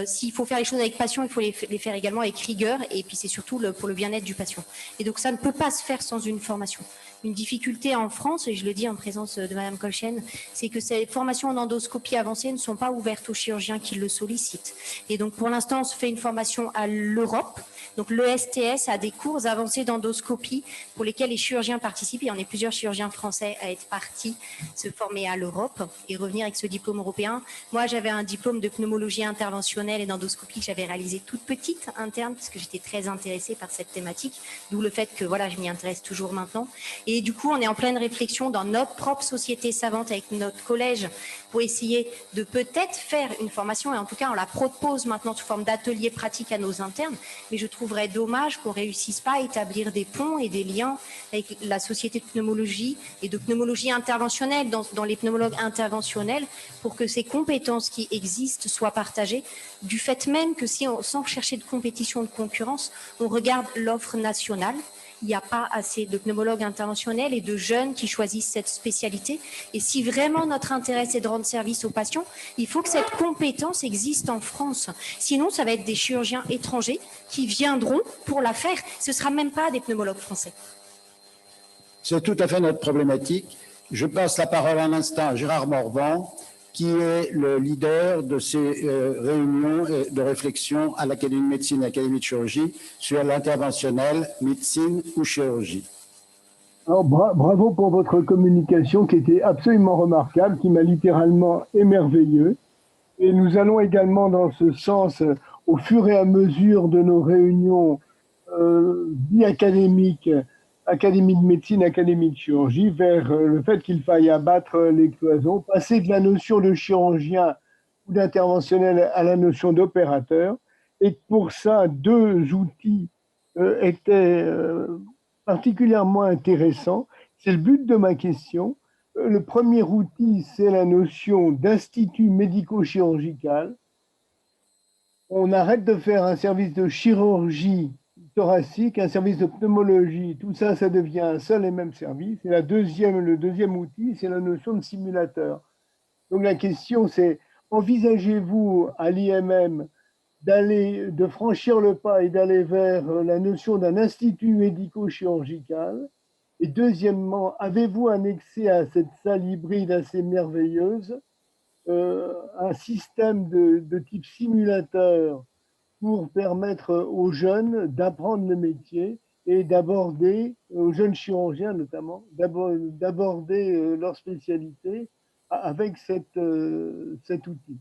s'il faut faire les choses avec passion, il faut les faire également avec rigueur, et puis c'est surtout pour le bien-être du patient. Et donc ça ne peut pas se faire sans une formation. Une difficulté en France, et je le dis en présence de Madame Colchen, c'est que ces formations en endoscopie avancée ne sont pas ouvertes aux chirurgiens qui le sollicitent. Et donc pour l'instant, on se fait une formation à l'Europe. Donc l'ESTS a des cours avancés d'endoscopie pour lesquels les chirurgiens participent. Il y en a plusieurs chirurgiens français à être partis se former à l'Europe et revenir avec ce diplôme européen. Moi, j'avais un diplôme de pneumologie interventionnelle et d'endoscopie que j'avais réalisé toute petite interne parce que j'étais très intéressée par cette thématique, d'où le fait que voilà, je m'y intéresse toujours maintenant. Et du coup, on est en pleine réflexion dans notre propre société savante avec notre collège pour essayer de peut-être faire une formation, et en tout cas, on la propose maintenant sous forme d'atelier pratique à nos internes, mais je trouverais dommage qu'on ne réussisse pas à établir des ponts et des liens avec la société de pneumologie et de pneumologie interventionnelle dans les pneumologues interventionnels pour que ces compétences qui existent soient partagées, du fait même que si on, sans chercher de compétition, de concurrence, on regarde l'offre nationale, il n'y a pas assez de pneumologues interventionnels et de jeunes qui choisissent cette spécialité. Et si vraiment notre intérêt, c'est de rendre service aux patients, il faut que cette compétence existe en France. Sinon, ça va être des chirurgiens étrangers qui viendront pour la faire. Ce ne sera même pas des pneumologues français. C'est tout à fait notre problématique. Je passe la parole un instant à Gérard Morvan, qui est le leader de ces réunions de réflexion à l'Académie de médecine et l'Académie de chirurgie sur l'interventionnel, médecine ou chirurgie. Alors, bravo pour votre communication qui était absolument remarquable, qui m'a littéralement émerveillé. Et nous allons également dans ce sens, au fur et à mesure de nos réunions bi-académiques, Académie de médecine, Académie de chirurgie, vers le fait qu'il faille abattre les cloisons, passer de la notion de chirurgien ou d'interventionnel à la notion d'opérateur. Et pour ça, deux outils étaient particulièrement intéressants. C'est le but de ma question. Le premier outil, c'est la notion d'institut médico-chirurgical. On arrête de faire un service de chirurgie thoracique, un service de pneumologie, tout ça, ça devient un seul et même service. Et le deuxième outil, c'est la notion de simulateur. Donc la question, c'est, envisagez-vous à l'IMM de franchir le pas et d'aller vers la notion d'un institut médico-chirurgical? Et deuxièmement, avez-vous annexé à cette salle hybride assez merveilleuse un système de type simulateur pour permettre aux jeunes d'apprendre le métier et d'aborder, aux jeunes chirurgiens notamment, d'aborder leur spécialité avec cet outil?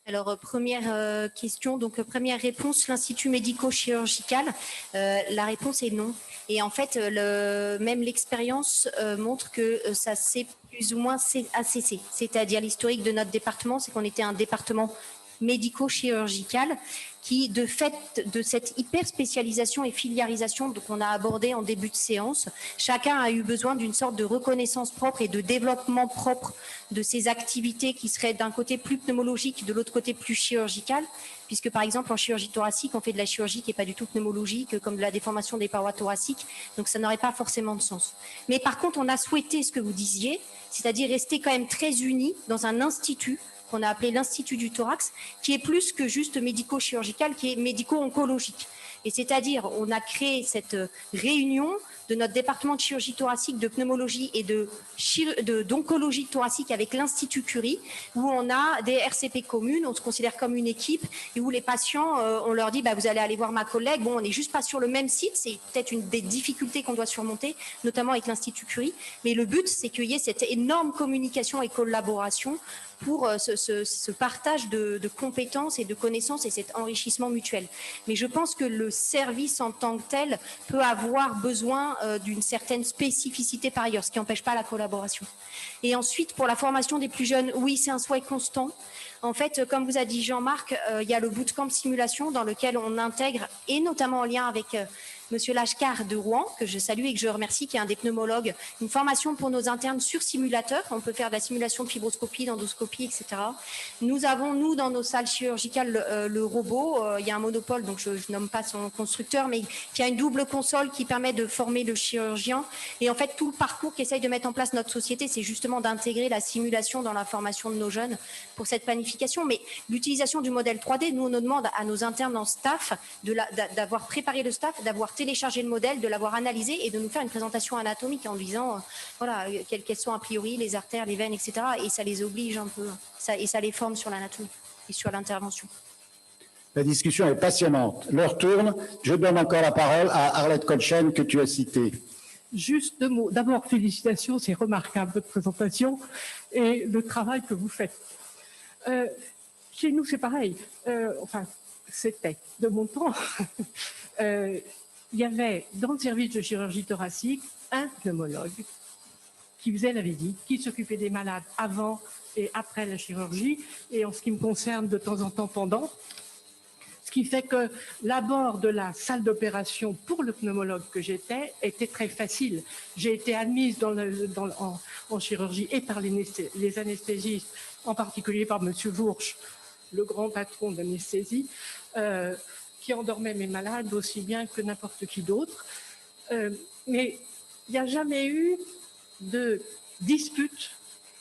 Alors, première question, donc première réponse, l'Institut médico-chirurgical, la réponse est non. Et en fait, même l'expérience montre que ça s'est plus ou moins cessé. C'est-à-dire l'historique de notre département, c'est qu'on était un département médico-chirurgical qui, de fait de cette hyper spécialisation et filiarisation qu'on a abordé en début de séance, chacun a eu besoin d'une sorte de reconnaissance propre et de développement propre de ses activités qui seraient d'un côté plus pneumologique, de l'autre côté plus chirurgical, puisque par exemple en chirurgie thoracique, on fait de la chirurgie qui n'est pas du tout pneumologique, comme de la déformation des parois thoraciques, donc ça n'aurait pas forcément de sens. Mais par contre, on a souhaité ce que vous disiez, c'est-à-dire rester quand même très unis dans un institut qu'on a appelé l'Institut du thorax, qui est plus que juste médico-chirurgical, qui est médico-oncologique. Et c'est-à-dire, on a créé cette réunion de notre département de chirurgie thoracique, de pneumologie et d'oncologie thoracique avec l'Institut Curie, où on a des RCP communes, on se considère comme une équipe, et où les patients, on leur dit, vous allez aller voir ma collègue, bon, on n'est juste pas sur le même site, c'est peut-être une des difficultés qu'on doit surmonter, notamment avec l'Institut Curie, mais le but, c'est qu'il y ait cette énorme communication et collaboration pour ce partage de compétences et de connaissances et cet enrichissement mutuel. Mais je pense que le service en tant que tel peut avoir besoin d'une certaine spécificité par ailleurs, ce qui n'empêche pas la collaboration. Et ensuite, pour la formation des plus jeunes, oui, c'est un souhait constant. En fait, comme vous a dit Jean-Marc, il y a le bootcamp simulation dans lequel on intègre, et notamment en lien avec Monsieur Lachkar de Rouen, que je salue et que je remercie, qui est un des pneumologues, une formation pour nos internes sur simulateur. On peut faire de la simulation de fibroscopie, d'endoscopie, etc. Nous avons, nous, dans nos salles chirurgicales, le robot. Il y a un monopole, donc je ne nomme pas son constructeur, mais qui a une double console qui permet de former le chirurgien. Et en fait, tout le parcours qu'essaye de mettre en place notre société, c'est justement d'intégrer la simulation dans la formation de nos jeunes pour cette planification. Mais l'utilisation du modèle 3D, nous, on nous demande à nos internes en staff d'avoir préparé le staff, d'avoir télécharger le modèle, de l'avoir analysé et de nous faire une présentation anatomique en disant voilà, quelles sont a priori les artères, les veines, etc. Et ça les oblige un peu, et ça les forme sur l'anatomie et sur l'intervention. La discussion est passionnante. L'heure tourne. Je donne encore la parole à Arlette Kolchen que tu as citée. Juste deux mots. D'abord, félicitations, c'est remarquable votre présentation et le travail que vous faites. Chez nous, c'est pareil. Enfin, c'était de mon temps. Il y avait dans le service de chirurgie thoracique un pneumologue qui faisait la visite, qui s'occupait des malades avant et après la chirurgie, et en ce qui me concerne de temps en temps pendant. Ce qui fait que l'abord de la salle d'opération pour le pneumologue que j'étais était très facile. J'ai été admise en chirurgie et par les anesthésistes, en particulier par M. Vourche, le grand patron d'anesthésie, qui endormait mes malades aussi bien que n'importe qui d'autre. Mais il n'y a jamais eu de dispute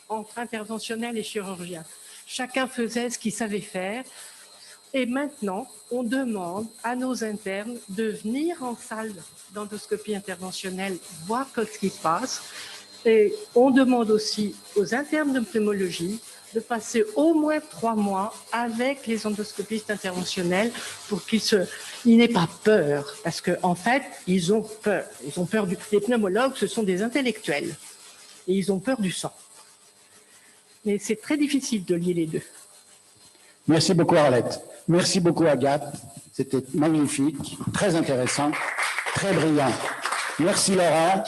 entre interventionnel et chirurgien. Chacun faisait ce qu'il savait faire. Et maintenant, on demande à nos internes de venir en salle d'endoscopie interventionnelle, voir ce qui se passe. Et on demande aussi aux internes de pneumologie de passer au moins 3 mois avec les endoscopistes interventionnels pour qu'ils n'aient pas peur. Parce qu'en fait, ils ont peur. Ils ont peur les pneumologues, ce sont des intellectuels. Et ils ont peur du sang. Mais c'est très difficile de lier les deux. Merci beaucoup, Arlette. Merci beaucoup, Agathe. C'était magnifique, très intéressant, très brillant. Merci, Laurent.